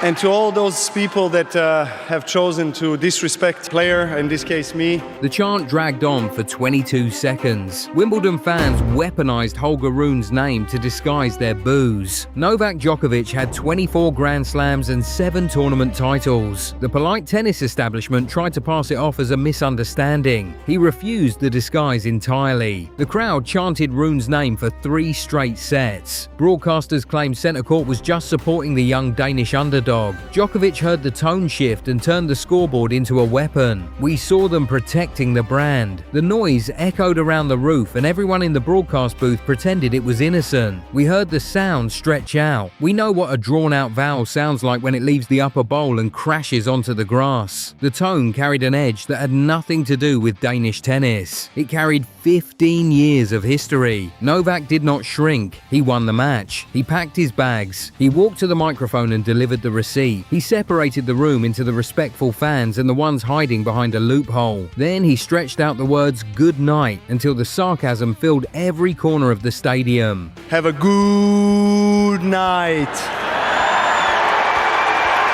And to all those people that have chosen to disrespect player, in this case me. The chant dragged on for 22 seconds. Wimbledon fans weaponized Holger Rune's name to disguise their boos. Novak Djokovic had 24 Grand Slams and 7 tournament titles. The polite tennis establishment tried to pass it off as a misunderstanding. He refused the disguise entirely. The crowd chanted Rune's name for 3 straight sets. Broadcasters claimed centre court was just supporting the young Danish underdog. Djokovic heard the tone shift and turned the scoreboard into a weapon. We saw them protecting the brand. The noise echoed around the roof and everyone in the broadcast booth pretended it was innocent. We heard the sound stretch out. We know what a drawn-out vowel sounds like when it leaves the upper bowl and crashes onto the grass. The tone carried an edge that had nothing to do with Danish tennis. It carried 15 years of history. Novak did not shrink. He won the match. He packed his bags. He walked to the microphone and delivered the receipt. He separated the room into the respectful fans and the ones hiding behind a loophole. Then he stretched out the words "good night" until the sarcasm filled every corner of the stadium. Have a good night.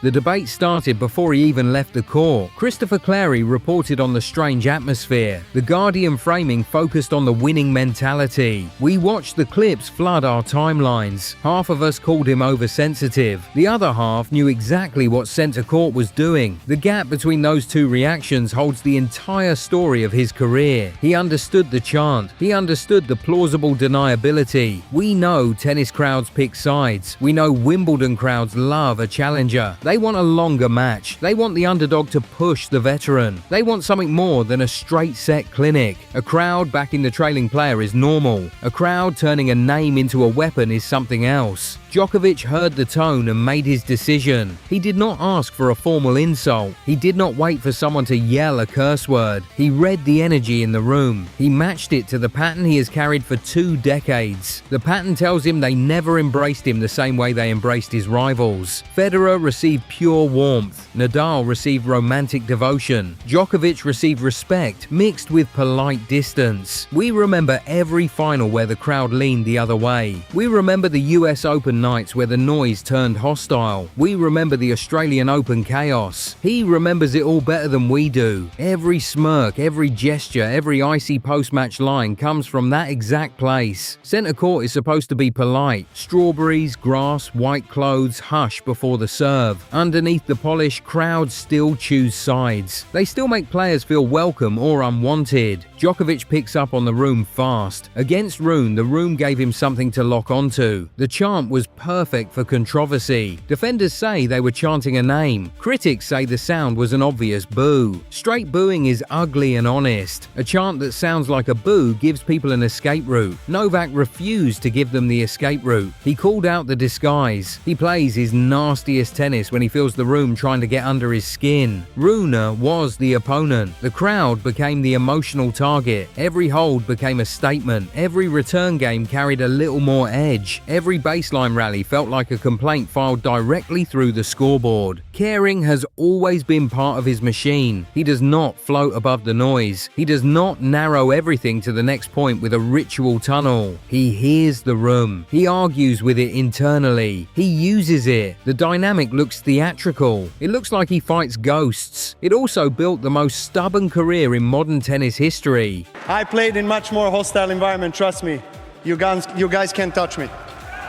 The debate started before he even left the court. Christopher Clarey reported on the strange atmosphere. The Guardian framing focused on the winning mentality. We watched the clips flood our timelines. Half of us called him oversensitive. The other half knew exactly what centre court was doing. The gap between those two reactions holds the entire story of his career. He understood the chant. He understood the plausible deniability. We know tennis crowds pick sides. We know Wimbledon crowds love a challenger. They want a longer match. They want the underdog to push the veteran. They want something more than a straight set clinic. A crowd backing the trailing player is normal. A crowd turning a name into a weapon is something else. Djokovic heard the tone and made his decision. He did not ask for a formal insult. He did not wait for someone to yell a curse word. He read the energy in the room. He matched it to the pattern he has carried for 2 decades. The pattern tells him they never embraced him the same way they embraced his rivals. Federer received pure warmth. Nadal received romantic devotion. Djokovic received respect mixed with polite distance. We remember every final where the crowd leaned the other way. We remember the US Open nights where the noise turned hostile. We remember the Australian Open chaos. He remembers it all better than we do. Every smirk, every gesture, every icy post-match line comes from that exact place. Centre court is supposed to be polite. Strawberries, grass, white clothes, hush before the serve. Underneath the polish, crowds still choose sides. They still make players feel welcome or unwanted. Djokovic picks up on the room fast. Against Rune, the room gave him something to lock onto. The chant was perfect for controversy. Defenders say they were chanting a name. Critics say the sound was an obvious boo. Straight booing is ugly and honest. A chant that sounds like a boo gives people an escape route. Novak refused to give them the escape route. He called out the disguise. He plays his nastiest tennis when he feels the room trying to get under his skin. Rune was the opponent. The crowd became the emotional target. Every hold became a statement. Every return game carried a little more edge. Every baseline rally felt like a complaint filed directly through the scoreboard. Caring has always been part of his machine. He does not float above the noise. He does not narrow everything to the next point with a ritual tunnel. He hears the room. He argues with it internally. He uses it. The dynamic looks theatrical. It looks like he fights ghosts. It also built the most stubborn career in modern tennis history. I played in much more hostile environment, trust me. You guys can't touch me.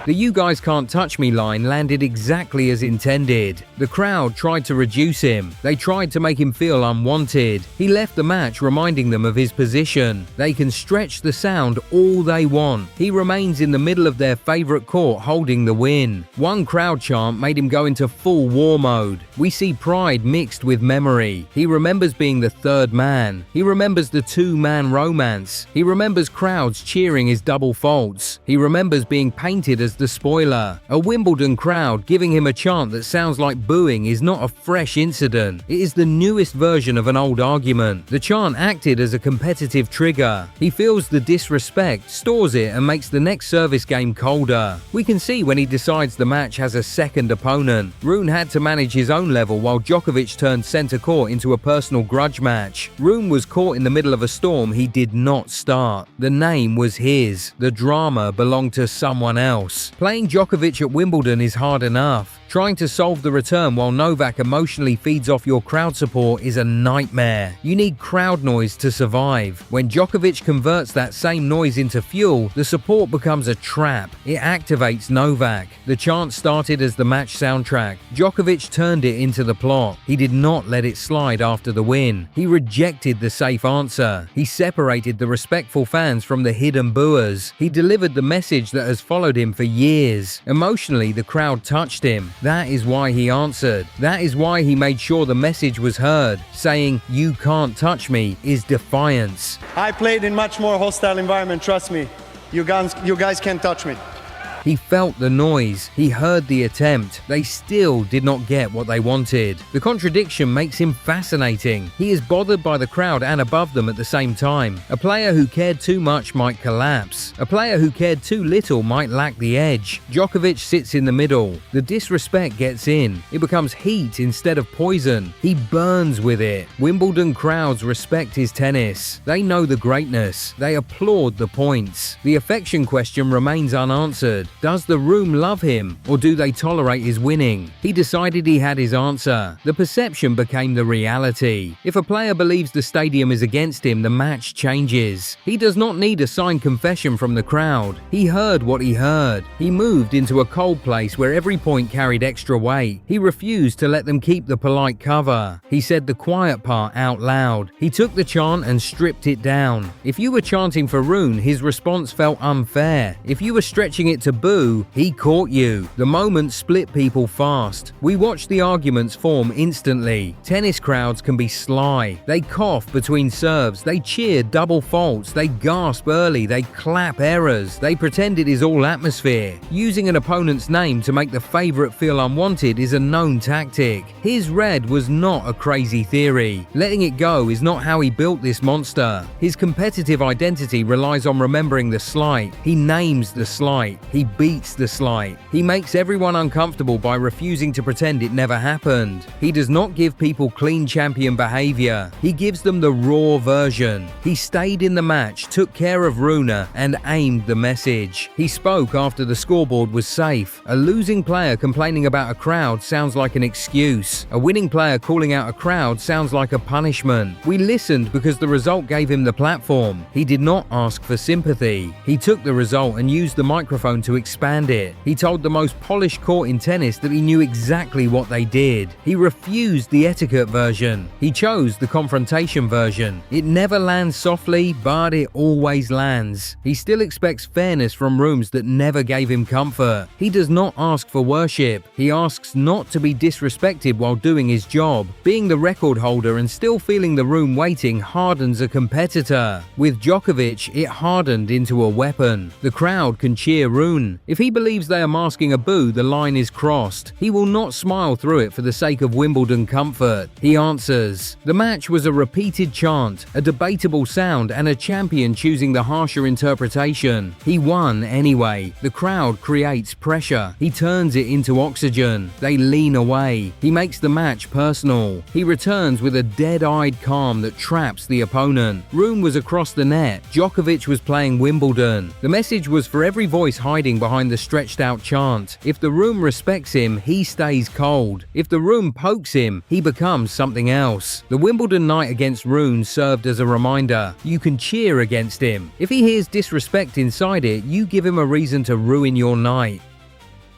The "you guys can't touch me" line landed exactly as intended. The crowd tried to reduce him. They tried to make him feel unwanted. He left the match reminding them of his position. They can stretch the sound all they want. He remains in the middle of their favorite court holding the win. One crowd chant made him go into full war mode. We see pride mixed with memory. He remembers being the third man. He remembers the 2-man romance. He remembers crowds cheering his double faults. He remembers being painted as the spoiler. A Wimbledon crowd giving him a chant that sounds like booing is not a fresh incident. It is the newest version of an old argument. The chant acted as a competitive trigger. He feels the disrespect, stores it, and makes the next service game colder. We can see when he decides the match has a second opponent. Rune had to manage his own level while Djokovic turned centre court into a personal grudge match. Rune was caught in the middle of a storm he did not start. The name was his. The drama belonged to someone else. Playing Djokovic at Wimbledon is hard enough. Trying to solve the return while Novak emotionally feeds off your crowd support is a nightmare. You need crowd noise to survive. When Djokovic converts that same noise into fuel, the support becomes a trap. It activates Novak. The chant started as the match soundtrack. Djokovic turned it into the plot. He did not let it slide after the win. He rejected the safe answer. He separated the respectful fans from the hidden booers. He delivered the message that has followed him for years. Emotionally, the crowd touched him. That is why he answered. That is why he made sure the message was heard. Saying, "You can't touch me," is defiance. I played in much more hostile environment, trust me. You guys can't touch me. He felt the noise. He heard the attempt. They still did not get what they wanted. The contradiction makes him fascinating. He is bothered by the crowd and above them at the same time. A player who cared too much might collapse. A player who cared too little might lack the edge. Djokovic sits in the middle. The disrespect gets in. It becomes heat instead of poison. He burns with it. Wimbledon crowds respect his tennis. They know the greatness. They applaud the points. The affection question remains unanswered. Does the room love him, or do they tolerate his winning? He decided he had his answer. The perception became the reality. If a player believes the stadium is against him, the match changes. He does not need a signed confession from the crowd. He heard what he heard. He moved into a cold place where every point carried extra weight. He refused to let them keep the polite cover. He said the quiet part out loud. He took the chant and stripped it down. If you were chanting for Rune, his response felt unfair. If you were stretching it to boo, he caught you. The moment split people fast. We watched the arguments form instantly. Tennis crowds can be sly. They cough between serves. They cheer double faults. They gasp early. They clap errors. They pretend it is all atmosphere. Using an opponent's name to make the favorite feel unwanted is a known tactic. His red was not a crazy theory. Letting it go is not how he built this monster. His competitive identity relies on remembering the slight. He names the slight. He beats the slight. He makes everyone uncomfortable by refusing to pretend it never happened. He does not give people clean champion behavior. He gives them the raw version. He stayed in the match, took care of Rune, and aimed the message. He spoke after the scoreboard was safe. A losing player complaining about a crowd sounds like an excuse. A winning player calling out a crowd sounds like a punishment. We listened because the result gave him the platform. He did not ask for sympathy. He took the result and used the microphone to expand it. He told the most polished court in tennis that he knew exactly what they did. He refused the etiquette version. He chose the confrontation version. It never lands softly, but it always lands. He still expects fairness from rooms that never gave him comfort. He does not ask for worship. He asks not to be disrespected while doing his job. Being the record holder and still feeling the room waiting hardens a competitor. With Djokovic, it hardened into a weapon. The crowd can cheer Rune. If he believes they are masking a boo, the line is crossed. He will not smile through it for the sake of Wimbledon comfort. He answers. The match was a repeated chant, a debatable sound, and a champion choosing the harsher interpretation. He won anyway. The crowd creates pressure. He turns it into oxygen. They lean away. He makes the match personal. He returns with a dead-eyed calm that traps the opponent. Rune was across the net. Djokovic was playing Wimbledon. The message was for every voice hiding behind the stretched out chant. If the room respects him, he stays cold. If the room pokes him, he becomes something else. The Wimbledon night against Rune served as a reminder. You can cheer against him. If he hears disrespect inside it, you give him a reason to ruin your night.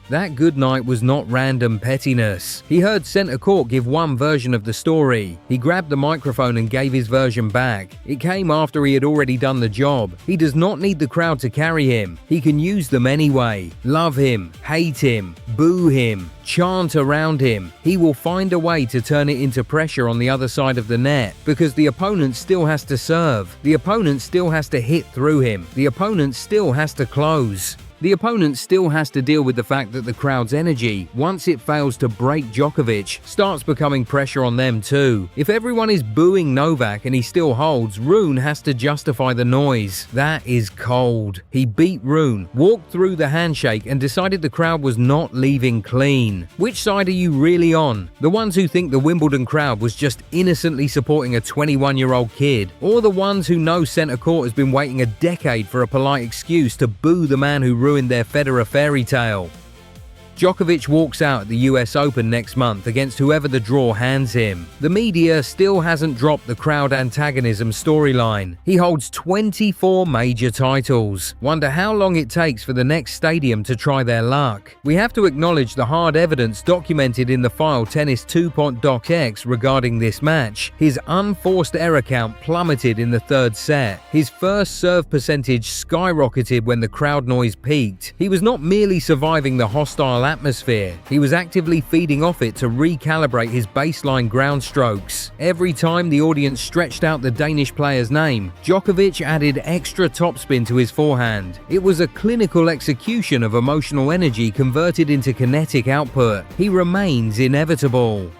That good night was not random pettiness. He heard centre court give one version of the story. He grabbed the microphone and gave his version back. It came after he had already done the job. He does not need the crowd to carry him. He can use them anyway. Love him, hate him, boo him, chant around him. He will find a way to turn it into pressure on the other side of the net because the opponent still has to serve. The opponent still has to hit through him. The opponent still has to close. The opponent still has to deal with the fact that the crowd's energy, once it fails to break Djokovic, starts becoming pressure on them too. If everyone is booing Novak and he still holds, Rune has to justify the noise. That is cold. He beat Rune, walked through the handshake and decided the crowd was not leaving clean. Which side are you really on? The ones who think the Wimbledon crowd was just innocently supporting a 21-year-old kid? Or the ones who know centre court has been waiting a decade for a polite excuse to boo the man who ruined their Federer fairy tale? Djokovic walks out at the US Open next month against whoever the draw hands him. The media still hasn't dropped the crowd antagonism storyline. He holds 24 major titles. Wonder how long it takes for the next stadium to try their luck. We have to acknowledge the hard evidence documented in the file Tennis 2.docx regarding this match. His unforced error count plummeted in the third set. His first serve percentage skyrocketed when the crowd noise peaked. He was not merely surviving the hostile atmosphere, he was actively feeding off it to recalibrate his baseline ground strokes. Every time the audience stretched out the Danish player's name, Djokovic added extra topspin to his forehand. It was a clinical execution of emotional energy converted into kinetic output. He remains inevitable.